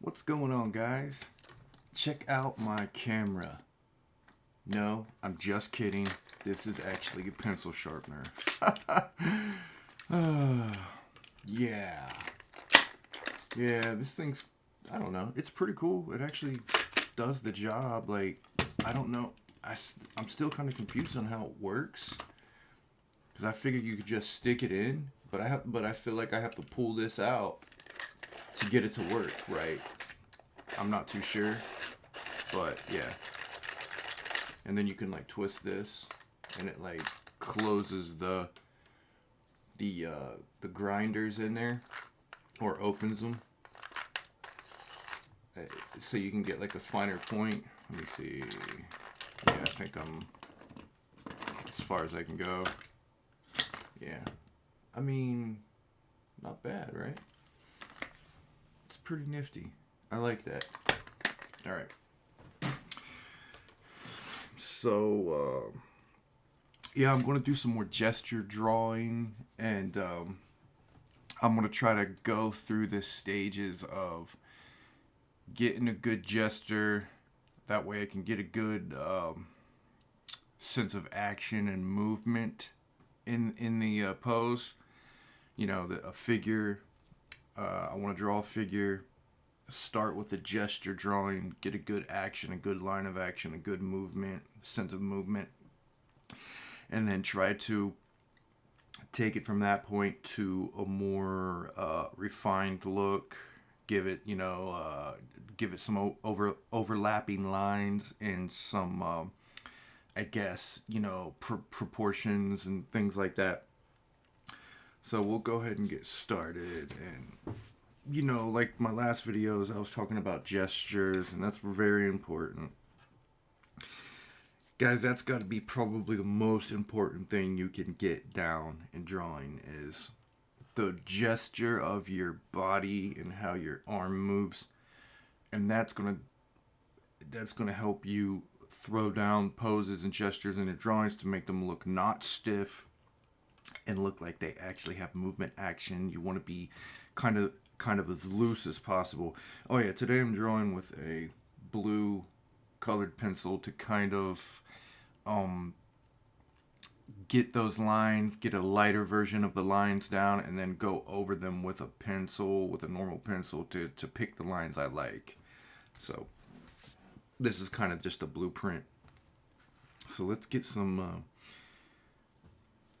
What's going on, guys? Check out my camera. No, I'm just kidding. This is actually a pencil sharpener. Yeah. Yeah, this thing's, I don't know, it's pretty cool. It actually does the job. Like, I don't know. I'm still kind of confused on how it works. Because I figured you could just stick it in. But I feel like I have to pull this out to get it to work, right? I'm not too sure, but yeah. And then you can like twist this, and it like closes the grinders in there, or opens them, so you can get like a finer point. Let me see. Yeah, I think I'm as far as I can go. Yeah, I mean, not bad, right? It's pretty nifty. I like that. All right. So, yeah, I'm going to do some more gesture drawing, and I'm going to try to go through the stages of getting a good gesture. That way I can get a good sense of action and movement in the pose. You know, a figure. I want to draw a figure. Start with the gesture drawing, get a good action, a good line of action, a good movement, sense of movement, and then try to take it from that point to a more refined look. Give it, give it some overlapping lines and some, I guess, proportions and things like that. So we'll go ahead and get started. And like my last videos, I was talking about gestures, and that's very important. Guys, that's got to be probably the most important thing you can get down in drawing is the gesture of your body and how your arm moves. And that's going to help you throw down poses and gestures in your drawings to make them look not stiff and look like they actually have movement action. You want to be kind of as loose as possible. Oh yeah, today I'm drawing with a blue colored pencil to kind of get those lines, get a lighter version of the lines down, and then go over them with a normal pencil to pick the lines I like. So this is kind of just a blueprint. So let's get some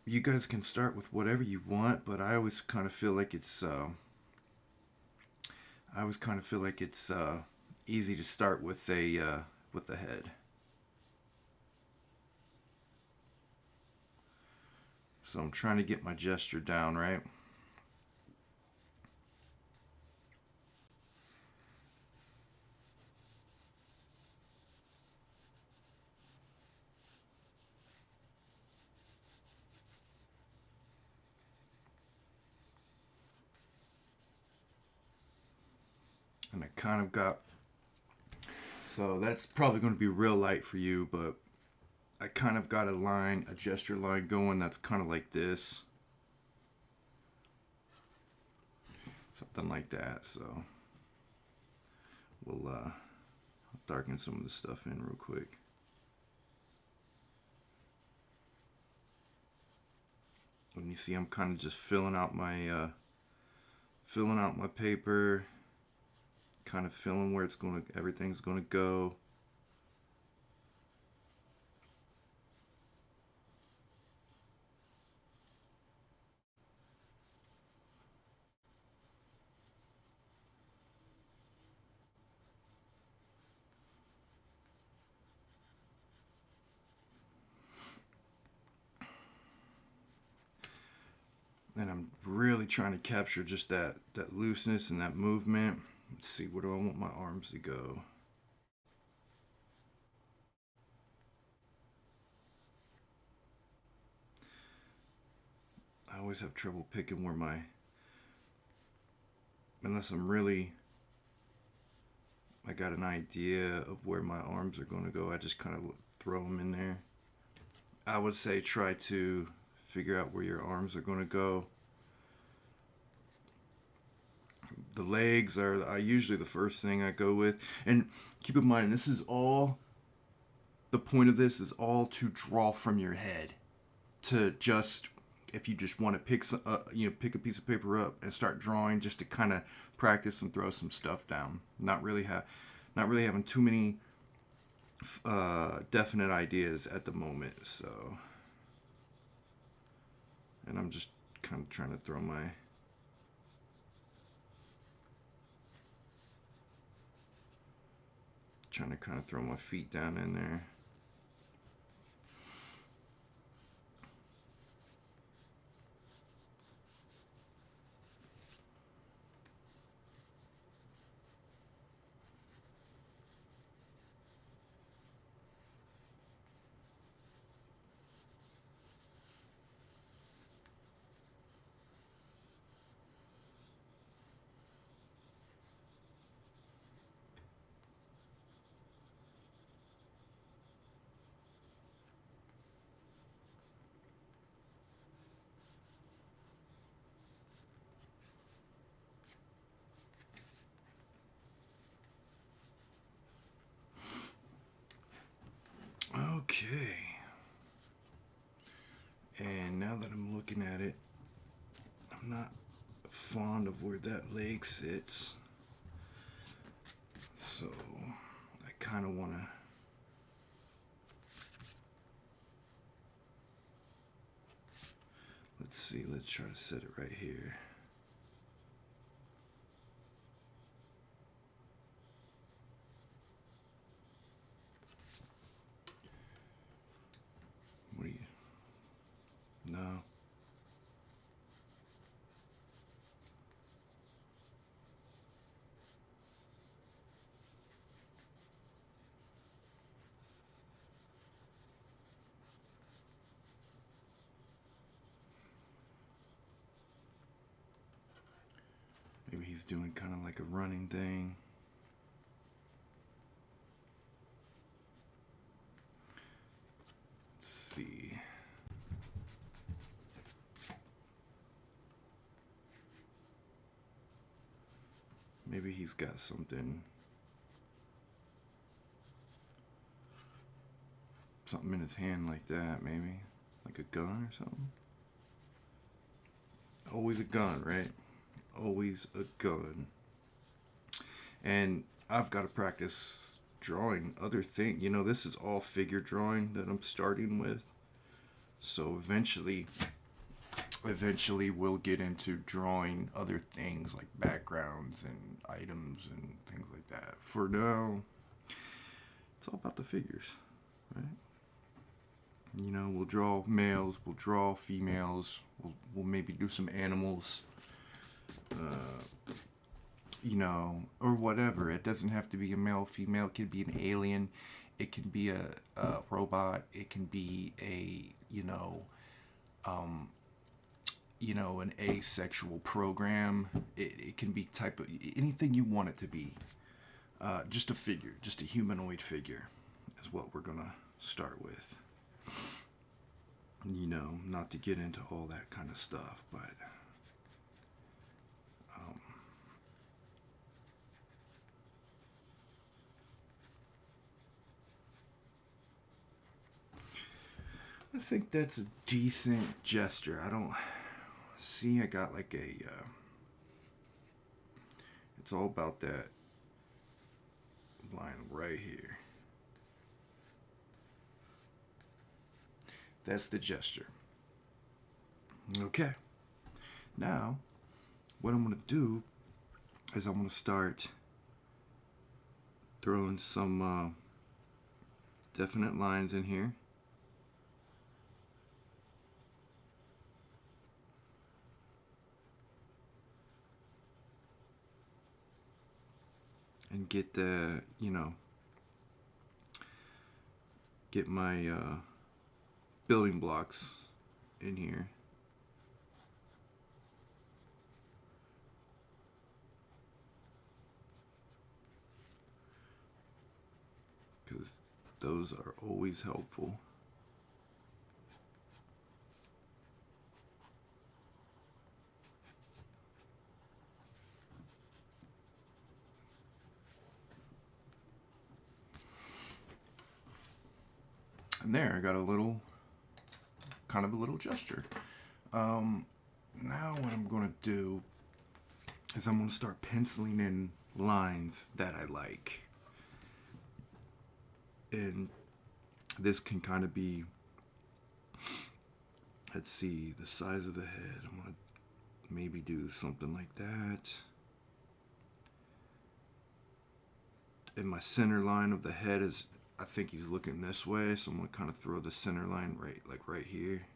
you guys can start with whatever you want, but I always kind of feel like it's easy to start with the head. So I'm trying to get my gesture down, right? And I kind of got, so that's probably going to be real light for you, but I kind of got a gesture line going that's kind of like this. Something like that. So we'll darken some of the stuff in real quick. And you see I'm kind of just filling out my paper, kind of filling where everything's going to go. And I'm really trying to capture just that looseness and that movement. Let's see, where do I want my arms to go? I always have trouble picking unless I got an idea of where my arms are going to go, I just kind of throw them in there. I would say try to figure out where your arms are going to go. The legs are usually the first thing I go with. And keep in mind, this is all, the point of this is all to draw from your head. To just, if you just want to pick pick a piece of paper up and start drawing, just to kind of practice and throw some stuff down. Not really having too many definite ideas at the moment. So, and I'm just kind of trying to throw my feet down in there. Okay. And now that I'm looking at it, I'm not fond of where that leg sits. So I kind of want to let's try to set it right here. What do you? No. Maybe he's doing kind of like a running thing. Let's see. Maybe he's got something in his hand like that, maybe. Like a gun or something. Always a gun, right? Always a gun. And I've got to practice drawing other things. This is all figure drawing that I'm starting with. So eventually we'll get into drawing other things like backgrounds and items and things like that. For now, it's all about the figures, right? We'll draw males, we'll draw females, we'll maybe do some animals, or whatever. It doesn't have to be a male, female. It could be an alien. It can be a robot. It can be an asexual program. It can be type of anything you want it to be. Just a figure, just a humanoid figure is what we're gonna start with. Not to get into all that kind of stuff, but I think that's a decent gesture. I don't see. I got like a. It's all about that line right here. That's the gesture. Okay. Now, what I'm going to do is I'm going to start throwing some definite lines in here. And get get my building blocks in here. Because those are always helpful. there, I got a little, kind of a little gesture. Now what I'm going to do is I'm going to start penciling in lines that I like. And this can kind of be, let's see, the size of the head. I'm going to maybe do something like that. And my center line of the head is, I think he's looking this way, so I'm going to kind of throw the center line right here.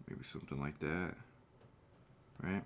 Maybe something like that, right?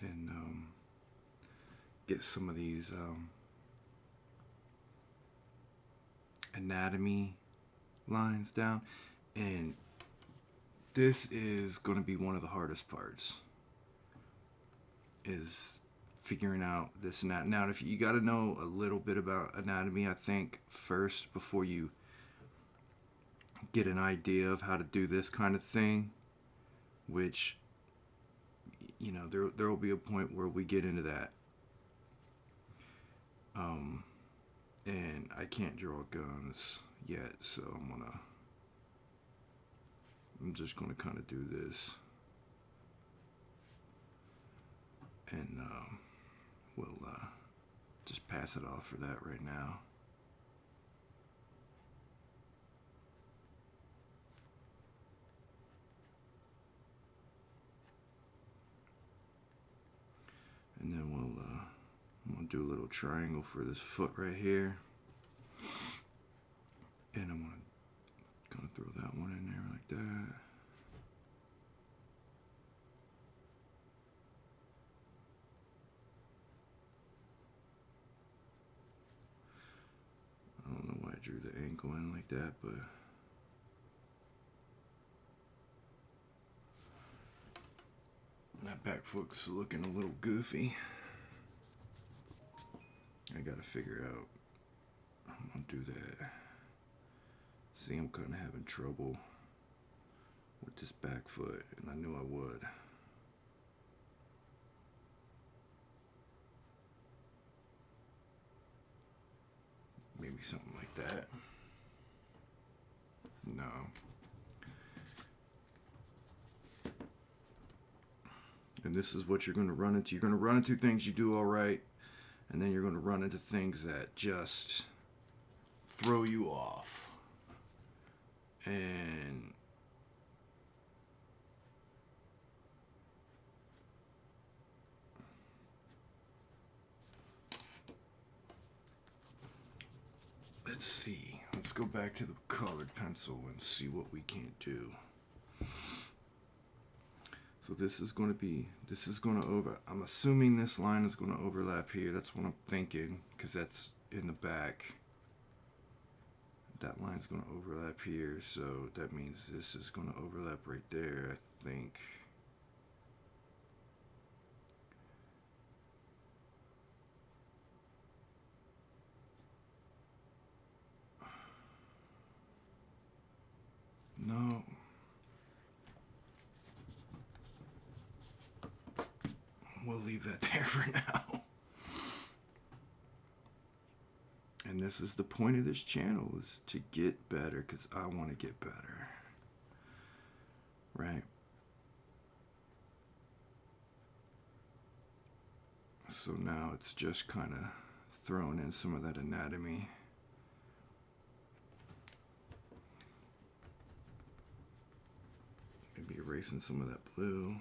And get some of these anatomy lines down. And this is going to be one of the hardest parts, is figuring out this and that. Now, if you got to know a little bit about anatomy, I think, first, before you get an idea of how to do this kind of thing, which, you know, there will be a point where we get into that. And I can't draw guns yet, so I'm just gonna kind of do this, and we'll just pass it off for that right now. And then I'm gonna do a little triangle for this foot right here, and I'm gonna kind of throw that one in there like that. I don't know why I drew the ankle in like that, but that back foot's looking a little goofy. I gotta figure out how I'm gonna do that. See, I'm kind of having trouble with this back foot, and I knew I would. Maybe something like that. No. And this is what you're going to run into. You're going to run into things you do all right, and then you're going to run into things that just throw you off. And let's see. Let's go back to the colored pencil and see what we can't do. So this is going to I'm assuming this line is going to overlap here. That's what I'm thinking, because that's in the back. That line's going to overlap here, so that means this is going to overlap right there, I think. No. We'll leave that there for now. And this is the point of this channel, is to get better, because I want to get better. Right? So now it's just kind of throwing in some of that anatomy. Maybe erasing some of that blue.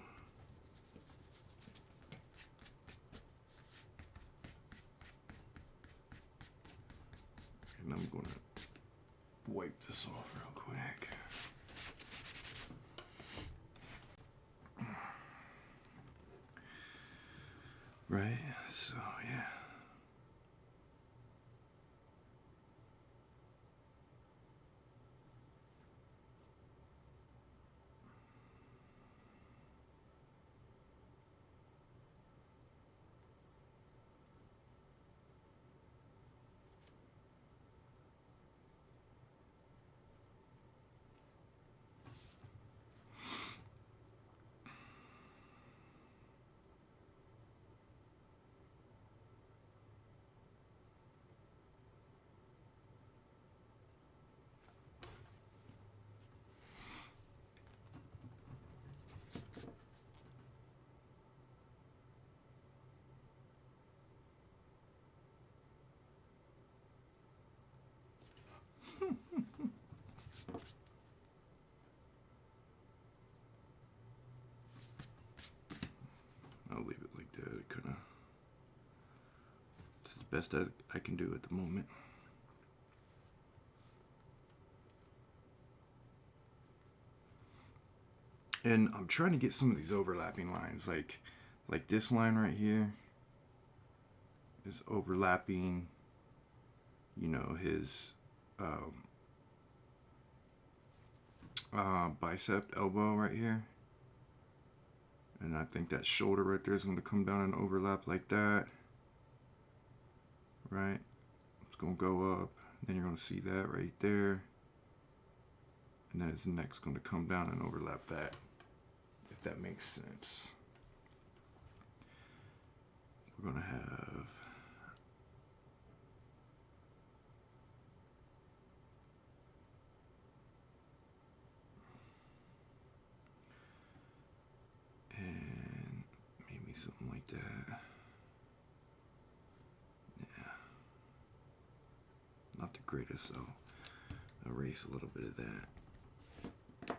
And I'm going to wipe this off real quick. Right? So, yeah. I'll leave it like that. It kind of, it's the best I can do at the moment. And I'm trying to get some of these overlapping lines, like this line right here is overlapping, you know, his bicep elbow right here. And I think that shoulder right there is going to come down and overlap like that. Right? It's going to go up. Then you're going to see that right there. And then his neck's going to come down and overlap that. If that makes sense. We're going to have... and maybe something like that. Yeah. Not the greatest, so erase a little bit of that.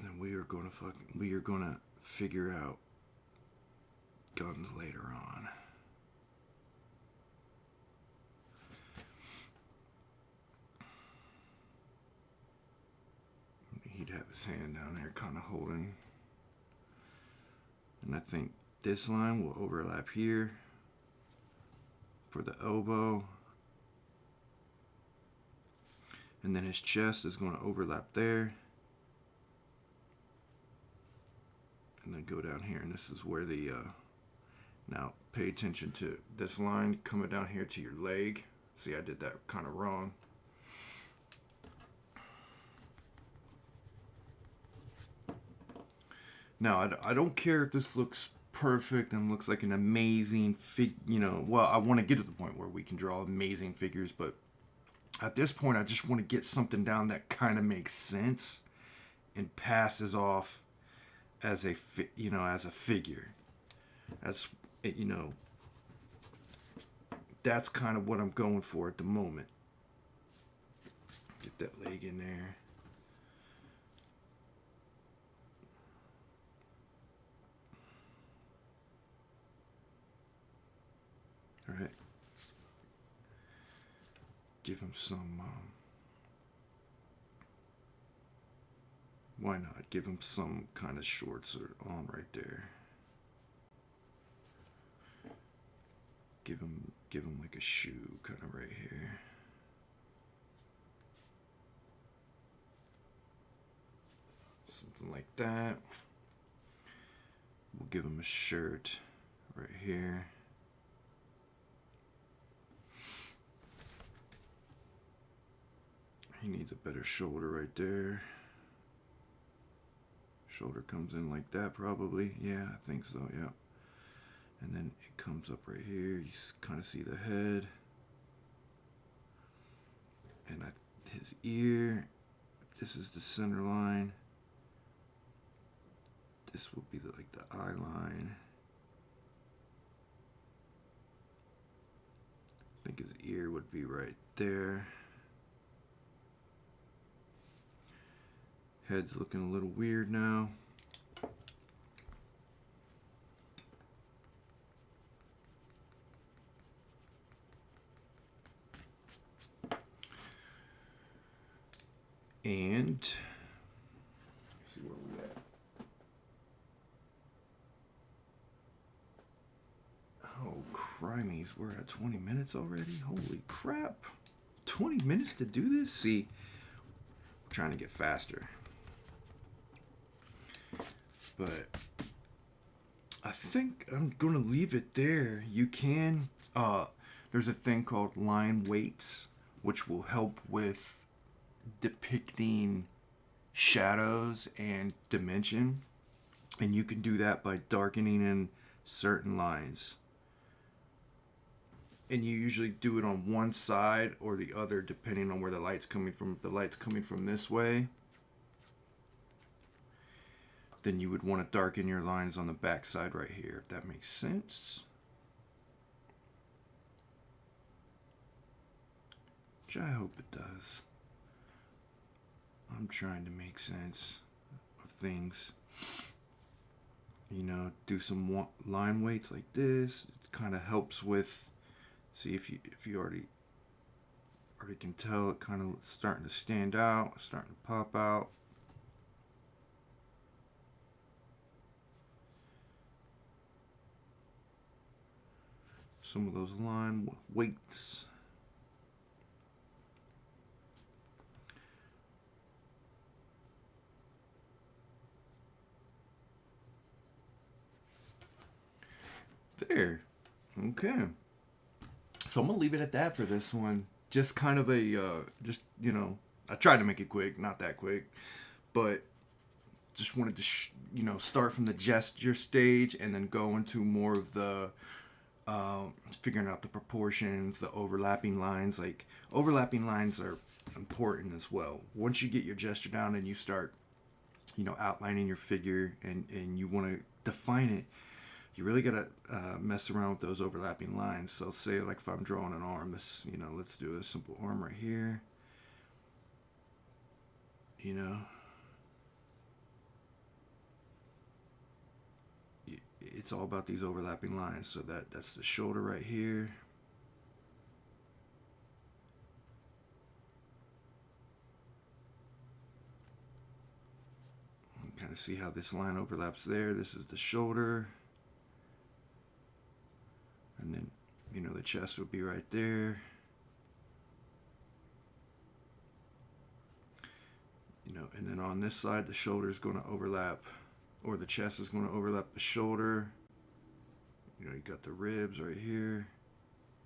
And we are going to figure out guns later on. He'd have his hand down there kind of holding. And I think this line will overlap here for the elbow. And then his chest is going to overlap there. And then go down here. And this is where the... now, pay attention to this line coming down here to your leg. See, I did that kind of wrong. Now, I don't care if this looks perfect and looks like an amazing well, I want to get to the point where we can draw amazing figures, but at this point, I just want to get something down that kind of makes sense and passes off as a figure. That's that's kind of what I'm going for at the moment. Get that leg in there. All right. Give him some, why not? Give him some kind of shorts on right there. Give him like a shoe kind of right here. Something like that. We'll give him a shirt right here. He needs a better shoulder right there. Shoulder comes in like that probably. Yeah, I think so, yeah. And then it comes up right here. You kind of see the head. And his ear. This is the center line. This will be like the eye line. I think his ear would be right there. Head's looking a little weird now. And let's see where we're at. Grimies. We're at 20 minutes already. Holy crap. 20 minutes to do this? See, I'm trying to get faster. But I think I'm going to leave it there. You can, there's a thing called line weights, which will help with depicting shadows and dimension. And you can do that by darkening in certain lines. And you usually do it on one side or the other, depending on where the light's coming from. If the light's coming from this way, then you would want to darken your lines on the back side right here, if that makes sense. Which I hope it does. I'm trying to make sense of things. You know, do some line weights like this. It kind of helps with, see if you already can tell it kind of starting to stand out, starting to pop out. Some of those line weights. There. Okay. So I'm going to leave it at that for this one. Just kind of a, I tried to make it quick, not that quick, but just wanted to, start from the gesture stage and then go into more of the, figuring out the proportions, the overlapping lines. Like, overlapping lines are important as well. Once you get your gesture down and you start, outlining your figure and you want to define it, you really gotta mess around with those overlapping lines. So say like if I'm drawing an arm, this, let's do a simple arm right here. It's all about these overlapping lines. So that's the shoulder right here. You kind of see how this line overlaps there. This is the shoulder. And then, the chest would be right there. And then on this side, the shoulder is going to overlap, or the chest is going to overlap the shoulder. You got the ribs right here.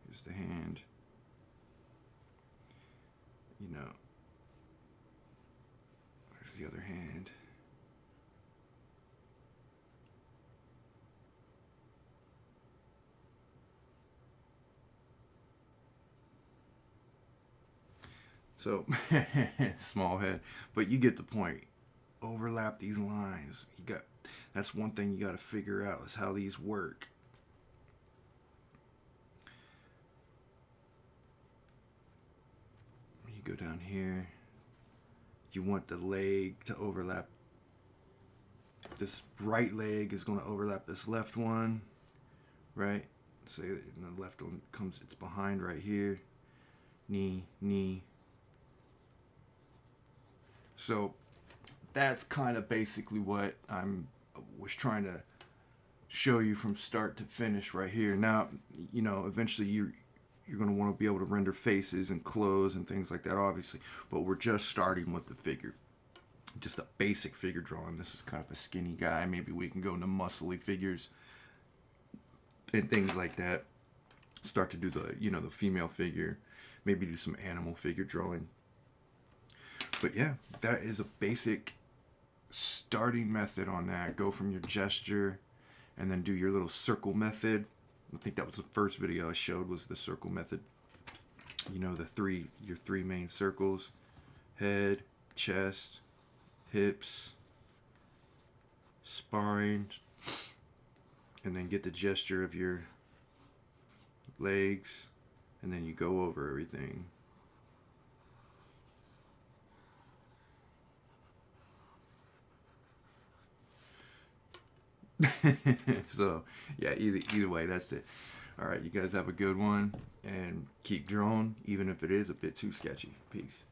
Here's the hand. There's the other hand. So, small head, but you get the point. Overlap these lines. That's one thing you got to figure out, is how these work. You go down here. You want the leg to overlap. This right leg is going to overlap this left one, right? Say the left one it's behind right here. Knee. So that's kind of basically what I was trying to show you from start to finish right here. Now, eventually you're going to want to be able to render faces and clothes and things like that, obviously. But we're just starting with the figure. Just a basic figure drawing. This is kind of a skinny guy. Maybe we can go into muscly figures and things like that. Start to do the, the female figure. Maybe do some animal figure drawing. But yeah, that is a basic starting method on that. Go from your gesture and then do your little circle method. I think that was the first video I showed, was the circle method. Your three main circles: head, chest, hips, spine, and then get the gesture of your legs, and then you go over everything. So yeah, either way, that's it. All right, you guys have a good one and keep drawing, even if it is a bit too sketchy. Peace.